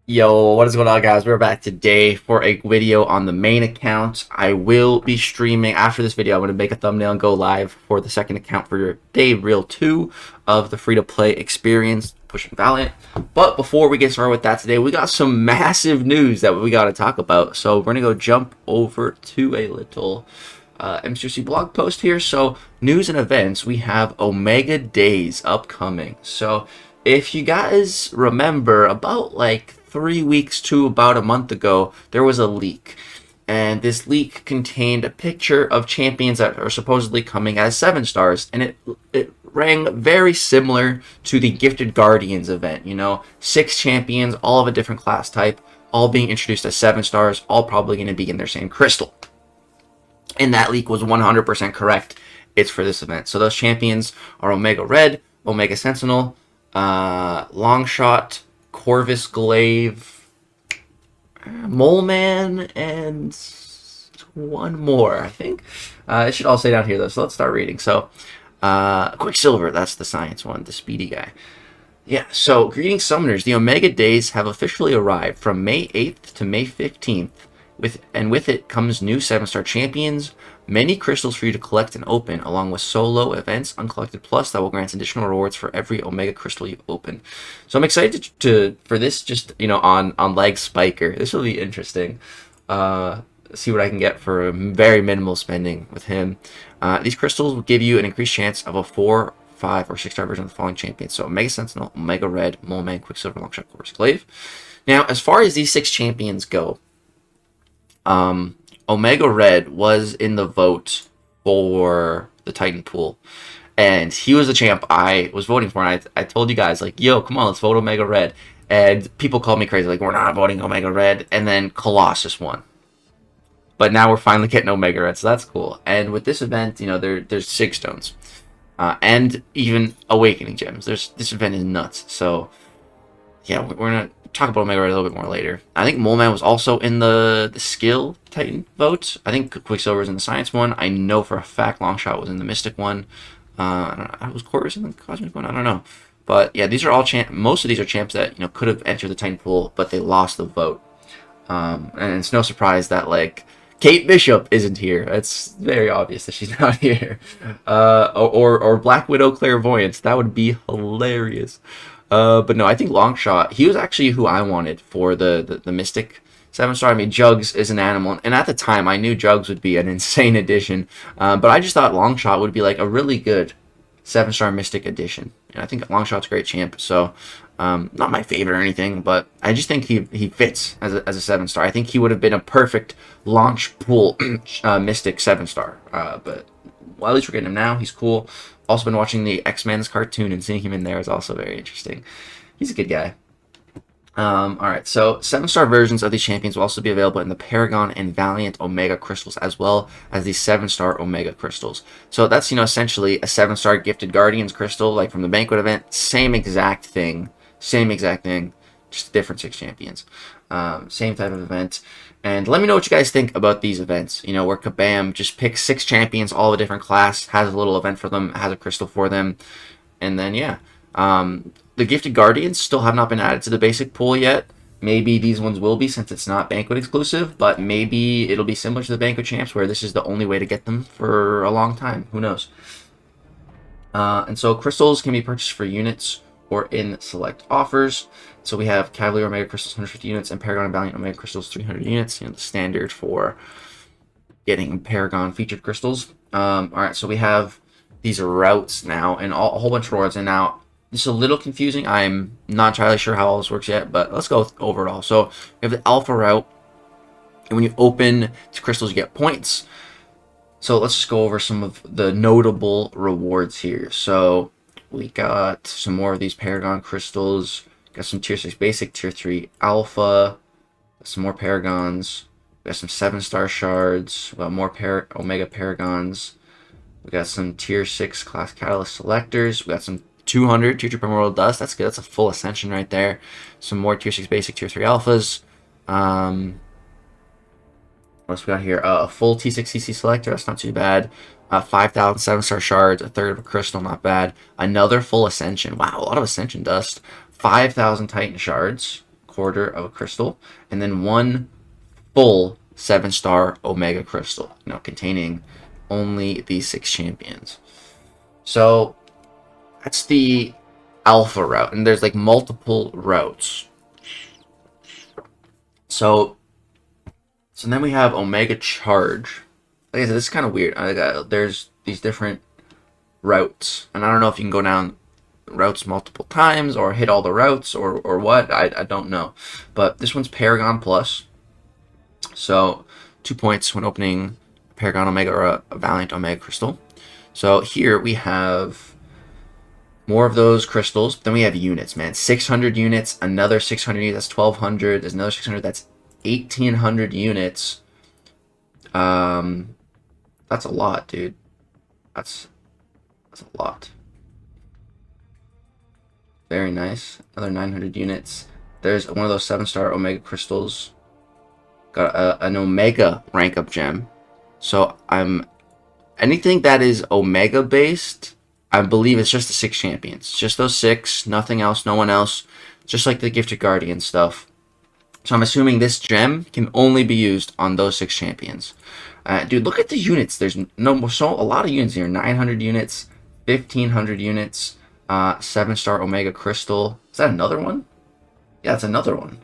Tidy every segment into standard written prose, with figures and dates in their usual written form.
Yo, what is going on, guys? We're back today for a video on the main account. I will be streaming after this video. I'm going to make a thumbnail and go live for the second account for day real 2 of the free-to-play experience, pushing Valiant. But before we get started with that today, we got some massive news that we got to talk about. So we're going to go jump over to a little MCOC blog post here. So news and events, we have Omega Days upcoming. So if you guys remember, about like 3 weeks to about a month ago, there was a leak. And this leak contained a picture of champions that are supposedly coming as 7 stars. And it rang very similar to the Gifted Guardians event. You know, 6 champions, all of a different class type, all being introduced as 7 stars, all probably going to be in their same crystal. And that leak was 100% correct. It's for this event. So those champions are Omega Red, Omega Sentinel, Longshot, Corvus Glaive, Mole Man, and one more, I think. It should all say down here, though, so let's start reading. So, Quicksilver, that's the science one, the speedy guy. Yeah, so greetings, Summoners. The Omega Days have officially arrived from May 8th to May 15th. With it comes new 7-star champions, many crystals for you to collect and open, along with solo events uncollected plus that will grant additional rewards for every Omega crystal you open. So I'm excited for this, just on Leg Spiker. This will be interesting. See what I can get for very minimal spending with him. These crystals will give you an increased chance of a 4, 5, or 6-star version of the following champions. So Omega Sentinel, Omega Red, Mole Man, Quicksilver, Longshot, Corvus Glaive. Now, as far as these 6 champions go, Omega Red was in the vote for the Titan pool, and he was the champ I was voting for. And I told you guys, like, yo, come on, let's vote Omega Red. And people called me crazy, like, we're not voting Omega Red. And then Colossus won. But now we're finally getting Omega Red, so that's cool. And with this event, there's 6 stones, and even Awakening Gems. This event is nuts. So yeah, we're gonna talk about Omega Red a little bit more later. I think Mole Man was also in the skill Titan vote. I think Quicksilver was in the science one. I know for a fact Longshot was in the mystic one. I don't know. Was Corvus in the cosmic one? I don't know. But yeah, these are all most of these are champs that could have entered the Titan pool, but they lost the vote. And it's no surprise that like Kate Bishop isn't here. It's very obvious that she's not here. Or Black Widow Clairvoyance. That would be hilarious. But no, I think Longshot, he was actually who I wanted for the Mystic 7-star. I mean, Jugs is an animal, and at the time, I knew Jugs would be an insane addition, but I just thought Longshot would be like a really good 7-star Mystic addition. And I think Longshot's a great champ, so not my favorite or anything, but I just think he fits as a 7-star. I think he would have been a perfect launch pool Mystic 7-star, but well, at least we're getting him now. He's cool. Also been watching the X-Men's cartoon, and seeing him in there is also very interesting. He's a good guy. Alright, so 7-star versions of these champions will also be available in the Paragon and Valiant Omega crystals, as well as the 7-star Omega crystals. So that's, essentially a 7-star Gifted Guardians crystal, like from the Banquet event. Same exact thing. Just different 6 champions. Same type of event. And let me know what you guys think about these events. Where Kabam just picks 6 champions, all of a different class, has a little event for them, has a crystal for them. And then, yeah. The Gifted Guardians still have not been added to the basic pool yet. Maybe these ones will be, since it's not Banquet exclusive, but maybe it'll be similar to the Banquet champs, where this is the only way to get them for a long time. Who knows? And so crystals can be purchased for units or in select offers. So we have Cavalier Omega Crystals 150 units and Paragon and Valiant Omega Crystals 300 units. The standard for getting Paragon featured crystals. Alright, so we have these routes now, and a whole bunch of rewards. And now, this is a little confusing. I'm not entirely sure how all this works yet, but let's go over it all. So we have the Alpha route, and when you open these crystals, you get points. So let's just go over some of the notable rewards here. So we got some more of these Paragon crystals. Got some tier 6 basic, tier 3 alpha. Got some more Paragons. We got some 7-star shards. We got more Omega Paragons. We got some tier 6 class catalyst selectors. We got some 200 tier 2 primordial dust. That's good. That's a full ascension right there. Some more tier 6 basic, tier 3 alphas. What else we got here? A full T6 CC selector. That's not too bad. 5,000 7-star shards, a third of a crystal, not bad. Another full ascension. Wow, a lot of ascension dust. 5,000 Titan shards. quarter of a crystal, and then 1 full 7-star Omega crystal, containing only these 6 champions. So that's the alpha route, and there's like multiple routes. So then we have Omega Charge. Like I said, this is kind of weird. There's these different routes, and I don't know if you can go down routes multiple times or hit all the routes or what. I don't know, but this one's Paragon Plus, so 2 points when opening Paragon Omega or a Valiant Omega crystal. So here we have more of those crystals. Then we have units, man. 600 units, another 600 units, that's 1200. There's another 600, that's 1800 units. That's a lot, dude. That's a lot. Very nice. Another 900 units. There's one of those 7-star Omega crystals. Got an Omega rank up gem. So anything that is Omega based, I believe it's just the 6 champions. Just those 6, nothing else, no one else. Just like the Gifted Guardian stuff. So I'm assuming this gem can only be used on those 6 champions. Dude, look at the units. There's a lot of units here. 900 units, 1500 units, 7-star Omega crystal. Is that another one? Yeah, it's another one.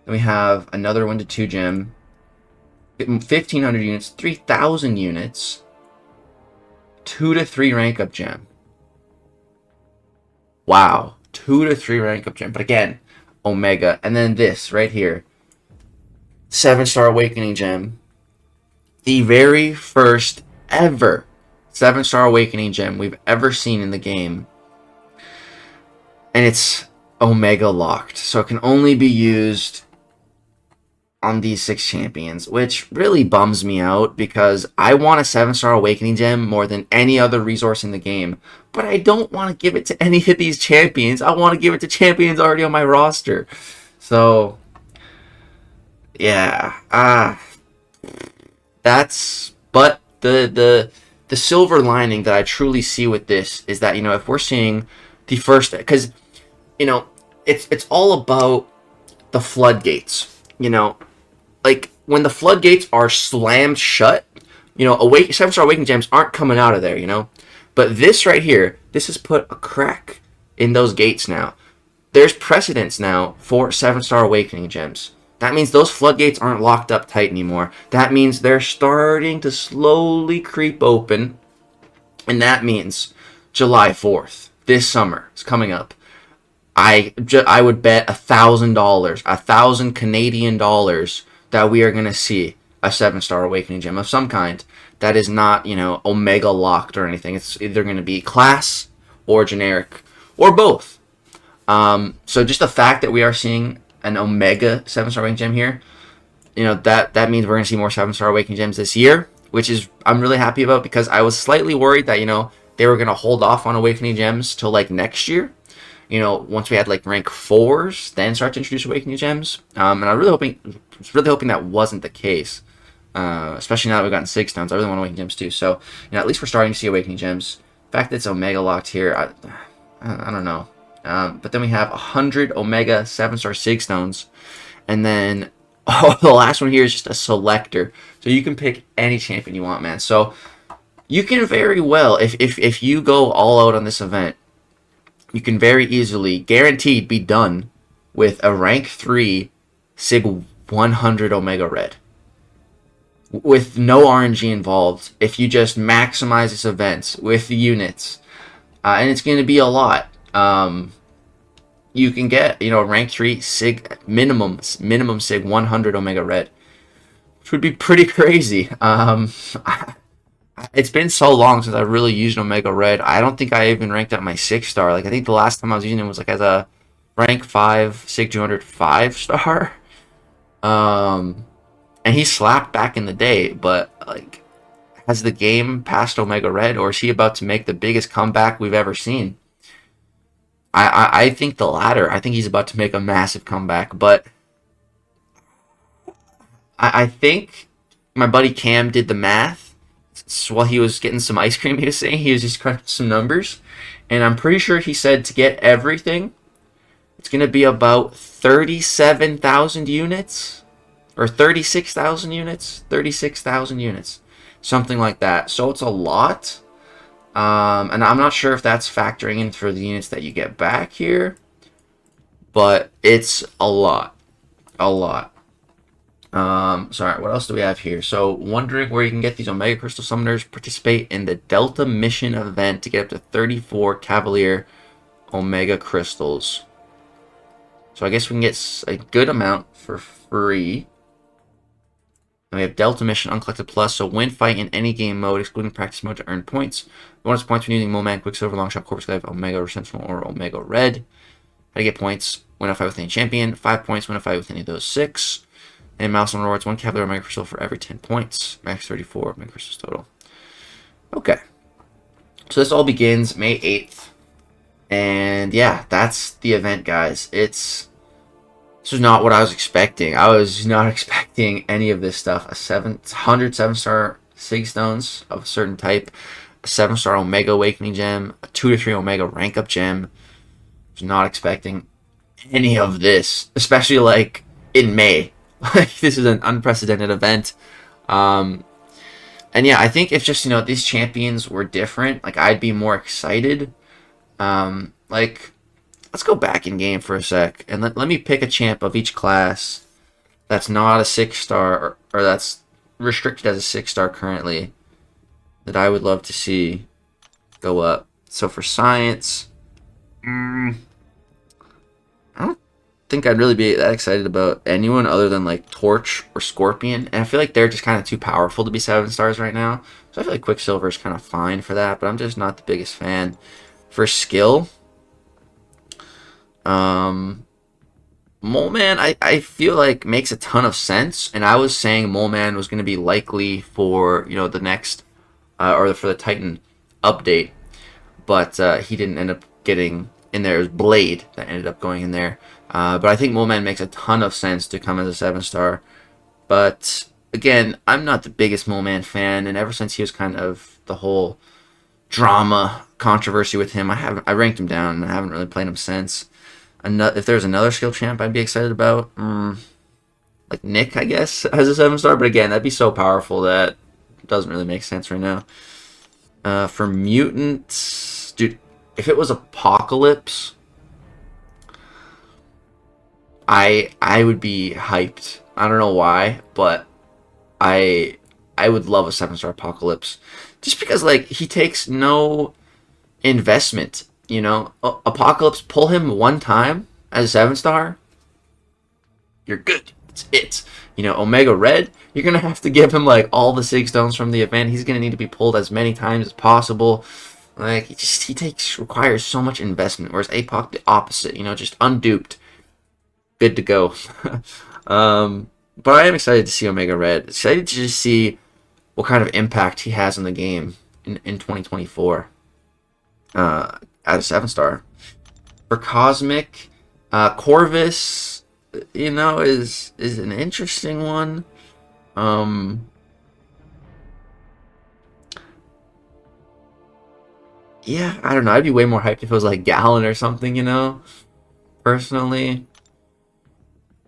Then we have another 1 to 2 gem. 1500 units, 3000 units, 2 to 3 rank up gem. Wow, 2 to 3 rank up gem. But again, Omega. And then this right here, 7-star Awakening gem. The very first ever 7-star Awakening gem we've ever seen in the game. And it's Omega locked. So it can only be used on these 6 champions, which really bums me out because I want a 7-star Awakening gem more than any other resource in the game. But I don't want to give it to any of these champions. I want to give it to champions already on my roster. So, yeah. But the silver lining that I truly see with this is that, if we're seeing the first, because, it's all about the floodgates, like when the floodgates are slammed shut, 7-star Awakening gems aren't coming out of there, but this right here, this has put a crack in those gates now. There's precedence now for 7-star Awakening gems. That means those floodgates aren't locked up tight anymore. That means they're starting to slowly creep open. And that means July 4th, this summer, is coming up. I would bet $1,000, 1,000 Canadian dollars, that we are going to see a 7-star Awakening gem of some kind that is not, Omega locked or anything. It's either going to be class or generic or both. So just the fact that we are seeing an Omega 7-star Awakening gem here, that means we're going to see more 7-star Awakening gems this year, which is I'm really happy about because I was slightly worried that, they were going to hold off on Awakening gems till like next year. Once we had like rank 4s, then start to introduce Awakening gems. And I was really hoping that wasn't the case. Especially now that we've gotten 6 stones. I really want Awakening gems too. So, at least we're starting to see Awakening gems. The fact that it's Omega locked here, I don't know. But then we have 100 Omega 7-star Sig stones. And then, the last one here is just a selector. So you can pick any champion you want, man. So you can very well, if you go all out on this event, you can very easily, guaranteed, be done with a rank 3 Sig 100 Omega Red. With no RNG involved, if you just maximize this event with the units. And it's going to be a lot. You can get, rank 3 Sig, minimum Sig 100 Omega Red. Which would be pretty crazy. It's been so long since I really used Omega Red. I don't think I even ranked up my 6-star. Like, I think the last time I was using it was like as a rank 5 Sig 200 5-star. And he slapped back in the day, but like, has the game passed Omega Red, or is he about to make the biggest comeback we've ever seen? I think the latter. I think he's about to make a massive comeback, but I think my buddy Cam did the math. So while he was getting some ice cream, he was saying he was just crunching some numbers, and I'm pretty sure he said to get everything, It's going to be about 37,000 units. Or 36,000 units. 36,000 units. Something like that. So it's a lot. And I'm not sure if that's factoring in for the units that you get back here. But it's a lot. A lot. Sorry, what else do we have here? So, wondering where you can get these Omega Crystal Summoners. Participate in the Delta Mission event to get up to 34 Cavalier Omega Crystals. So, I guess we can get a good amount for free. And we have Delta Mission Uncollected Plus. So, win fight in any game mode, excluding practice mode, to earn points. Bonus points when using Moman, Quicksilver, Longshot, Corpus Glaive, Omega Sentinel, or Omega Red. How to get points? Win a fight with any champion. 5 points. Win a fight with any of those 6. And milestone rewards 1 Cavalier Omega Crystal for every 10 points. Max 34 Omega Crystals total. Okay. So this all begins May 8th. And yeah, that's the event, guys. This was not what I was expecting. I was not expecting any of this stuff. 100 7-star Sig Stones of a certain type. A 7-star Omega Awakening Gem. A 2 to 3 Omega Rank Up Gem. I was not expecting any of this. Especially like in May. Like, this is an unprecedented event. And yeah, I think if just, these champions were different, like, I'd be more excited. Like, let's go back in game for a sec, and let me pick a champ of each class that's not a 6-star, or that's restricted as a 6-star currently, that I would love to see go up. So for science, I don't think I'd really be that excited about anyone other than like Torch or Scorpion, and I feel like they're just kind of too powerful to be 7-stars right now. So I feel like Quicksilver is kind of fine for that, but I'm just not the biggest fan. For skill, Moleman I feel like makes a ton of sense, and I was saying Moleman was going to be likely for the next or for the Titan update, but he didn't end up getting in there. It was Blade that ended up going in there. But I think Moleman makes a ton of sense to come as a 7-star. But again, I'm not the biggest Moleman fan, and ever since he was kind of the whole drama controversy with him, I ranked him down, and I haven't really played him since. If there's another skill champ I'd be excited about, like Nick, I guess, as a 7-star. But again, that'd be so powerful that it doesn't really make sense right now. For mutants, dude, if it was Apocalypse, I would be hyped. I don't know why, but I would love a 7-star Apocalypse, just because like he takes no investment. Apocalypse, pull him one time as a 7-star, you're good. That's it. Omega Red, you're gonna have to give him like all the Sig Stones from the event. He's gonna need to be pulled as many times as possible. Like he requires so much investment, whereas Apoc the opposite. Just unduped, good to go. But I am excited to see Omega Red. Excited to just see what kind of impact he has in the game in 2024 as a 7-star. For Cosmic, Corvus, is an interesting one. Yeah, I don't know. I'd be way more hyped if it was like Gallon or something, personally.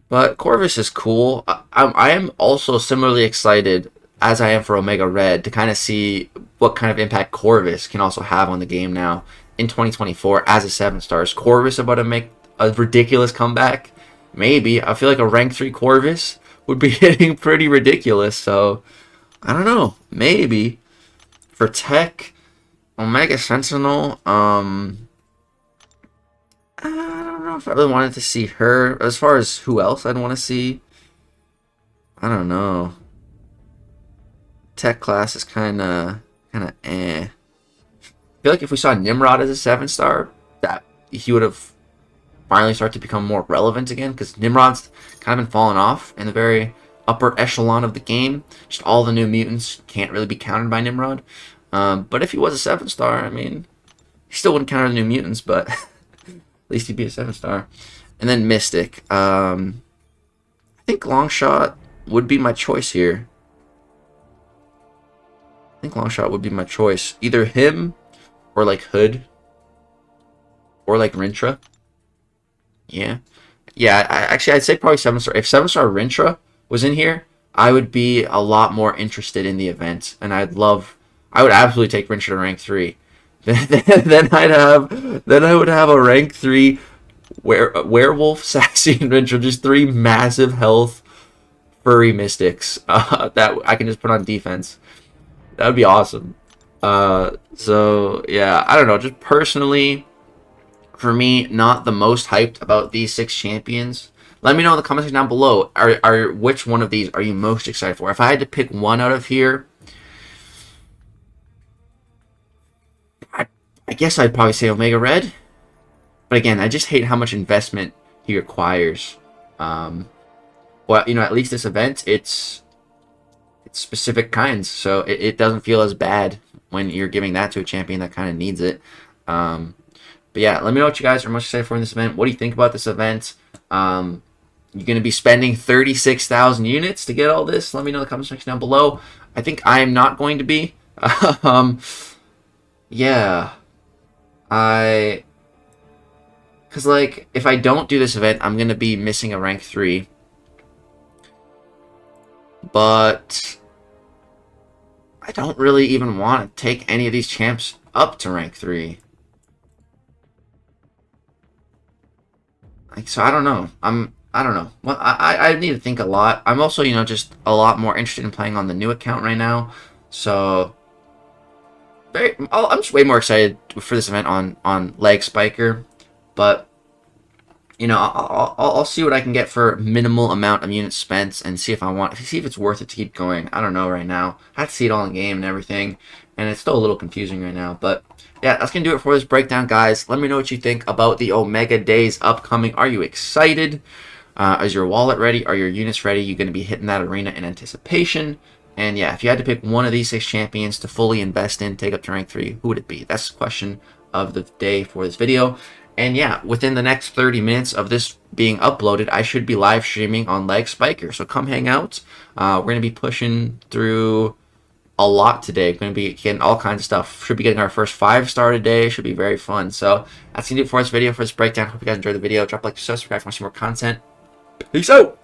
But Corvus is cool. I am also similarly excited, as I am for Omega Red, to kind of see what kind of impact Corvus can also have on the game now in 2024 as a 7-star. Is Corvus about to make a ridiculous comeback? Maybe. I feel like a rank 3 Corvus would be hitting pretty ridiculous, so I don't know. Maybe. For Tech, Omega Sentinel, I don't know if I really wanted to see her. As far as who else I'd want to see, I don't know. Tech class is kind of eh. I feel like if we saw Nimrod as a 7-star, that he would have finally started to become more relevant again, because Nimrod's kind of been falling off in the very upper echelon of the game. Just all the new mutants can't really be countered by Nimrod. But if he was a 7-star, I mean, he still wouldn't counter the new mutants, but at least he'd be a 7-star. And then Mystic. I think Longshot would be my choice here. I think Longshot would be my choice. Either him, or like Hood, or like Rintra. Yeah. Yeah, actually, I'd say probably 7-star. If 7-star Rintra was in here, I would be a lot more interested in the event, and I would absolutely take Rintra to rank 3. Then I would have a rank 3 werewolf, sassy, and Rintra, just 3 massive health furry mystics that I can just put on defense. That would be awesome. So yeah, I don't know. Just personally, for me, not the most hyped about these 6 champions. Let me know in the comments down below. Are which one of these are you most excited for? If I had to pick one out of here, I guess I'd probably say Omega Red. But again, I just hate how much investment he requires. Well, you know, at least this event, it's specific kinds, so it doesn't feel as bad when you're giving that to a champion that kind of needs it. But yeah, let me know what you guys are most excited for in this event. What do you think about this event? You're going to be spending 36,000 units to get all this? Let me know in the comment section down below. I think I am not going to be. Yeah. Because, like, if I don't do this event, I'm going to be missing a rank 3. But I don't really even want to take any of these champs up to rank 3. Like, so I don't know. I don't know. Well, I need to think a lot. I'm also, you know, just a lot more interested in playing on the new account right now. So I'm just way more excited for this event on Leg Spiker. But you know, I'll see what I can get for minimal amount of units spent and see if it's worth it to keep going. I don't know right now. I have to see it all in game and everything, and it's still a little confusing right now. But yeah, that's gonna do it for this breakdown, guys. Let me know what you think about the Omega Days upcoming. Are you excited? Is your wallet ready? Are your units ready? You're gonna be hitting that arena in anticipation. And yeah, if you had to pick one of these 6 champions to fully invest in, take up to rank 3, who would it be? That's the question of the day for this video. And yeah, within the next 30 minutes of this being uploaded, I should be live streaming on Leg Spiker. So come hang out. We're going to be pushing through a lot today. We're going to be getting all kinds of stuff. Should be getting our first 5-star today. Should be very fun. So that's going to do it for this video, for this breakdown. Hope you guys enjoyed the video. Drop a like, subscribe if you want to see more content. Peace out.